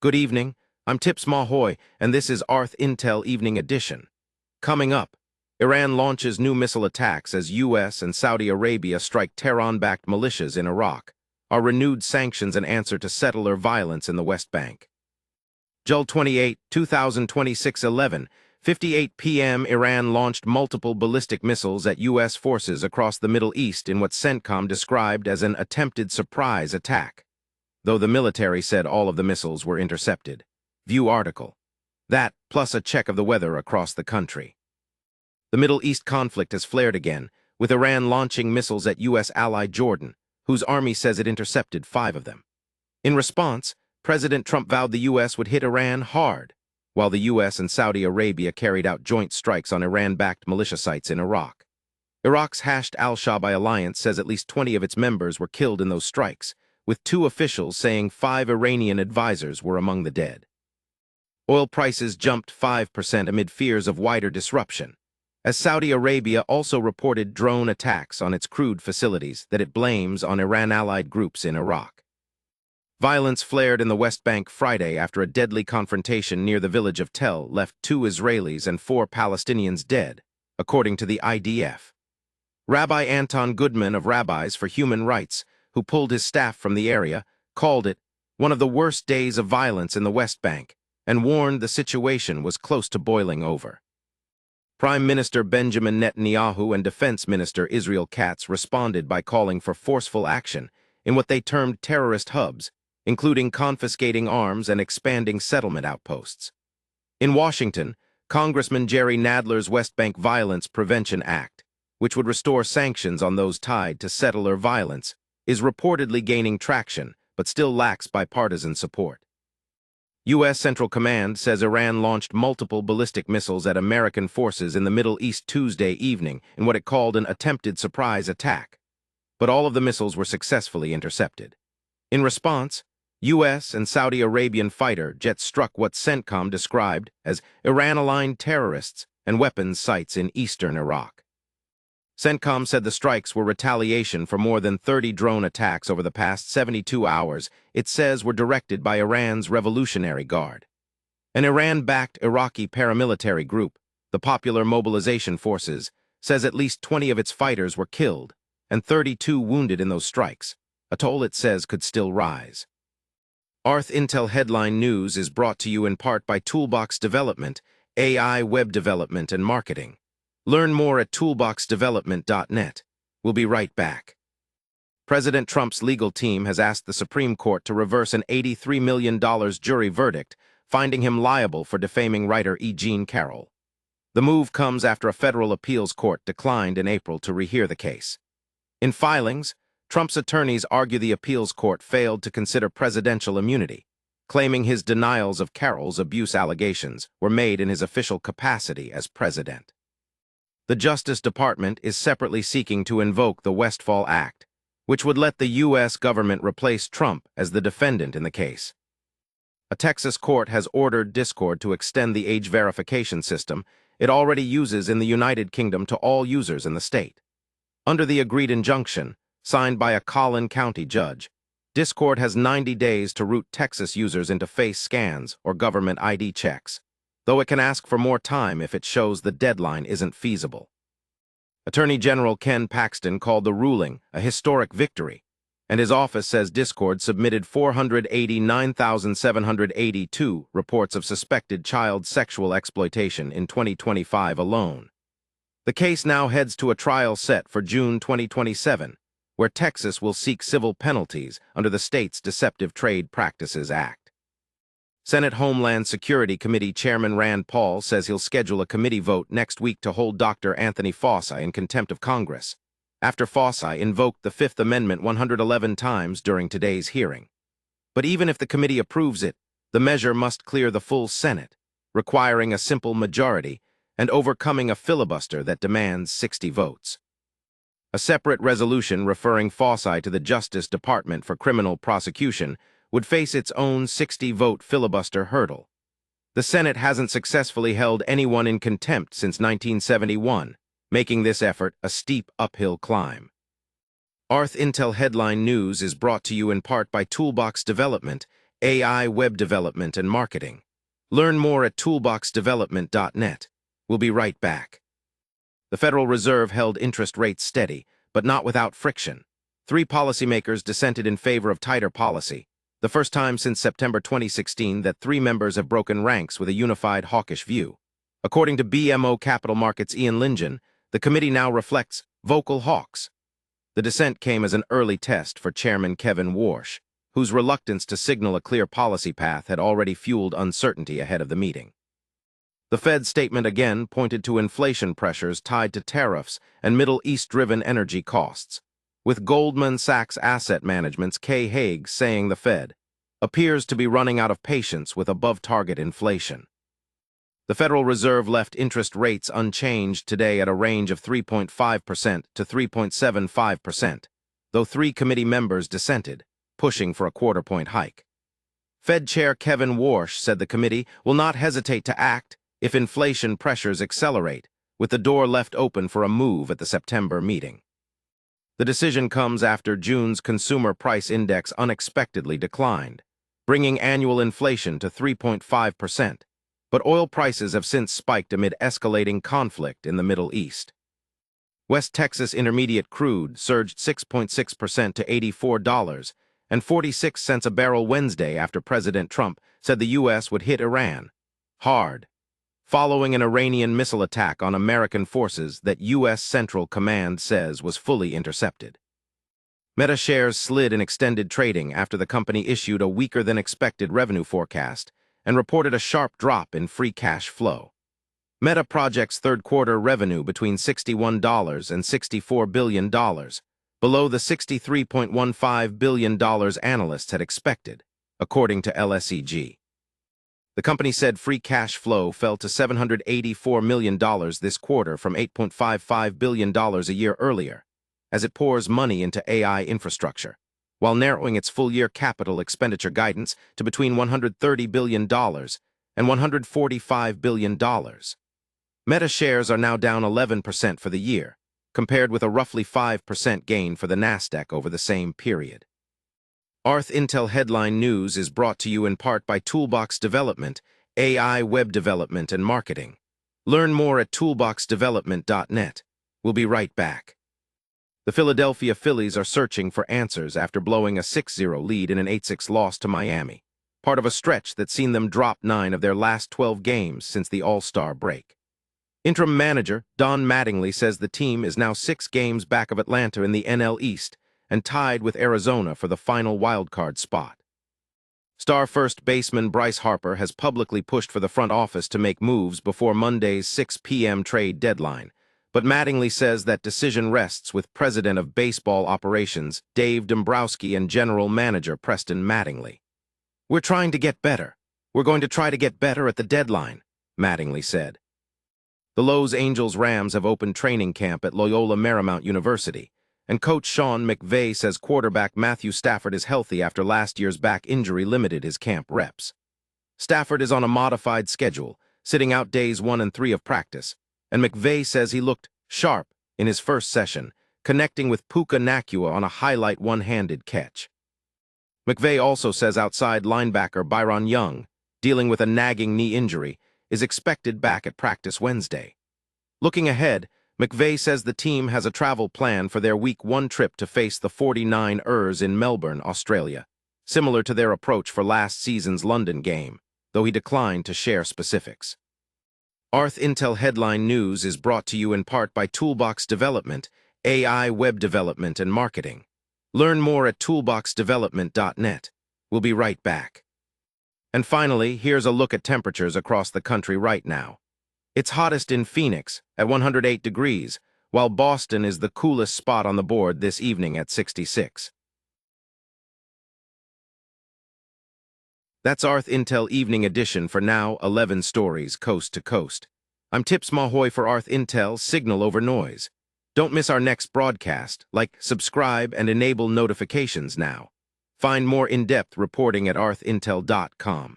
Good evening, I'm Tips Mahoy, and this is ArthIntel Evening Edition. Coming up, Iran launches new missile attacks as U.S. and Saudi Arabia strike Tehran-backed militias in Iraq. Are renewed sanctions an answer to settler violence in the West Bank? July 28, 2026, 11:58 p.m. Iran launched multiple ballistic missiles at U.S. forces across the Middle East in what CENTCOM described as an attempted surprise attack, though the military said all of the missiles were intercepted. View article. That, plus a check of the weather across the country. The Middle East conflict has flared again, with Iran launching missiles at U.S. ally Jordan, whose army says it intercepted 5 of them. In response, President Trump vowed the U.S. would hit Iran hard, while the U.S. and Saudi Arabia carried out joint strikes on Iran-backed militia sites in Iraq. Iraq's hashed al-Shabaab alliance says at least 20 of its members were killed in those strikes, with 2 officials saying 5 Iranian advisors were among the dead. Oil prices jumped 5% amid fears of wider disruption, as Saudi Arabia also reported drone attacks on its crude facilities that it blames on Iran-allied groups in Iraq. Violence flared in the West Bank Friday after a deadly confrontation near the village of Tel left 2 Israelis and 4 Palestinians dead, according to the IDF. Rabbi Anton Goodman of Rabbis for Human Rights, who pulled his staff from the area, called it one of the worst days of violence in the West Bank and warned the situation was close to boiling over. Prime Minister Benjamin Netanyahu and Defense Minister Israel Katz responded by calling for forceful action in what they termed terrorist hubs, including confiscating arms and expanding settlement outposts. In Washington, Congressman Jerry Nadler's West Bank Violence Prevention Act, which would restore sanctions on those tied to settler violence, is reportedly gaining traction, but still lacks bipartisan support. U.S. Central Command says Iran launched multiple ballistic missiles at American forces in the Middle East Tuesday evening in what it called an attempted surprise attack, but all of the missiles were successfully intercepted. In response, U.S. and Saudi Arabian fighter jets struck what CENTCOM described as Iran-aligned terrorists and weapons sites in eastern Iraq. CENTCOM said the strikes were retaliation for more than 30 drone attacks over the past 72 hours it says were directed by Iran's Revolutionary Guard. An Iran-backed Iraqi paramilitary group, the Popular Mobilization Forces, says at least 20 of its fighters were killed and 32 wounded in those strikes, a toll it says could still rise. ArthIntel Headline News is brought to you in part by Toolbox Development, AI web development and marketing. Learn more at toolboxdevelopment.net. We'll be right back. President Trump's legal team has asked the Supreme Court to reverse an $83 million jury verdict, finding him liable for defaming writer Jean Carroll. The move comes after a federal appeals court declined in April to rehear the case. In filings, Trump's attorneys argue the appeals court failed to consider presidential immunity, claiming his denials of Carroll's abuse allegations were made in his official capacity as president. The Justice Department is separately seeking to invoke the Westfall Act, which would let the U.S. government replace Trump as the defendant in the case. A Texas court has ordered Discord to extend the age verification system it already uses in the United Kingdom to all users in the state. Under the agreed injunction, signed by a Collin County judge, Discord has 90 days to route Texas users into face scans or government ID checks, though it can ask for more time if it shows the deadline isn't feasible. Attorney General Ken Paxton called the ruling a historic victory, and his office says Discord submitted 489,782 reports of suspected child sexual exploitation in 2025 alone. The case now heads to a trial set for June 2027, where Texas will seek civil penalties under the state's Deceptive Trade Practices Act. Senate Homeland Security Committee Chairman Rand Paul says he'll schedule a committee vote next week to hold Dr. Anthony Fauci in contempt of Congress, after Fauci invoked the Fifth Amendment 111 times during today's hearing. But even if the committee approves it, the measure must clear the full Senate, requiring a simple majority and overcoming a filibuster that demands 60 votes. A separate resolution referring Fauci to the Justice Department for criminal prosecution would face its own 60-vote filibuster hurdle. The Senate hasn't successfully held anyone in contempt since 1971, making this effort a steep uphill climb. ArthIntel Headline News is brought to you in part by Toolbox Development, AI web development and marketing. Learn more at toolboxdevelopment.net. We'll be right back. The Federal Reserve held interest rates steady, but not without friction. Three policymakers dissented in favor of tighter policy, the first time since September 2016 that three members have broken ranks with a unified hawkish view. According to BMO Capital Markets' Ian Lingen, the committee now reflects vocal hawks. The dissent came as an early test for Chairman Kevin Warsh, whose reluctance to signal a clear policy path had already fueled uncertainty ahead of the meeting. The Fed's statement again pointed to inflation pressures tied to tariffs and Middle East-driven energy costs, with Goldman Sachs Asset Management's Kay Hague saying the Fed appears to be running out of patience with above-target inflation. The Federal Reserve left interest rates unchanged today at a range of 3.5% to 3.75%, though three committee members dissented, pushing for a quarter-point hike. Fed Chair Kevin Warsh said the committee will not hesitate to act if inflation pressures accelerate, with the door left open for a move at the September meeting. The decision comes after June's consumer price index unexpectedly declined, bringing annual inflation to 3.5%, but oil prices have since spiked amid escalating conflict in the Middle East. West Texas Intermediate crude surged 6.6% to $84.46 a barrel Wednesday after President Trump said the U.S. would hit Iran hard, following an Iranian missile attack on American forces that U.S. Central Command says was fully intercepted. Meta shares slid in extended trading after the company issued a weaker-than-expected revenue forecast and reported a sharp drop in free cash flow. Meta projects third-quarter revenue between $61 and $64 billion, below the $63.15 billion analysts had expected, according to LSEG. The company said free cash flow fell to $784 million this quarter from $8.55 billion a year earlier, as it pours money into AI infrastructure, while narrowing its full-year capital expenditure guidance to between $130 billion and $145 billion. Meta shares are now down 11% for the year, compared with a roughly 5% gain for the Nasdaq over the same period. ArthIntel Headline News is brought to you in part by Toolbox Development, AI web development and marketing. Learn more at toolboxdevelopment.net. We'll be right back. The Philadelphia Phillies are searching for answers after blowing a 6-0 lead in an 8-6 loss to Miami, part of a stretch that's seen them drop 9 of their last 12 games since the All-Star break. Interim manager Don Mattingly says the team is now 6 games back of Atlanta in the NL East and tied with Arizona for the final wildcard spot. Star first baseman Bryce Harper has publicly pushed for the front office to make moves before Monday's 6 p.m. trade deadline, but Mattingly says that decision rests with President of Baseball Operations Dave Dombrowski and General Manager Preston Mattingly. "We're trying to get better. We're going to try to get better at the deadline," Mattingly said. The Los Angeles Rams have opened training camp at Loyola Marymount University, and coach Sean McVay says quarterback Matthew Stafford is healthy after last year's back injury limited his camp reps. Stafford is on a modified schedule, sitting out days 1 and 3 of practice, and McVay says he looked sharp in his first session, connecting with Puka Nacua on a highlight one-handed catch. McVay also says outside linebacker Byron Young, dealing with a nagging knee injury, is expected back at practice Wednesday. Looking ahead, McVay says the team has a travel plan for their Week 1 trip to face the 49ers in Melbourne, Australia, similar to their approach for last season's London game, though he declined to share specifics. ArthIntel Headline News is brought to you in part by Toolbox Development, AI web development and marketing. Learn more at toolboxdevelopment.net. We'll be right back. And finally, here's a look at temperatures across the country right now. It's hottest in Phoenix at 108 degrees, while Boston is the coolest spot on the board this evening at 66. That's ArthIntel Evening Edition for now, 11 stories coast to coast. I'm Tips Mahoy for ArthIntel Signal Over Noise. Don't miss our next broadcast. Like, subscribe, and enable notifications now. Find more in-depth reporting at ArthIntel.com.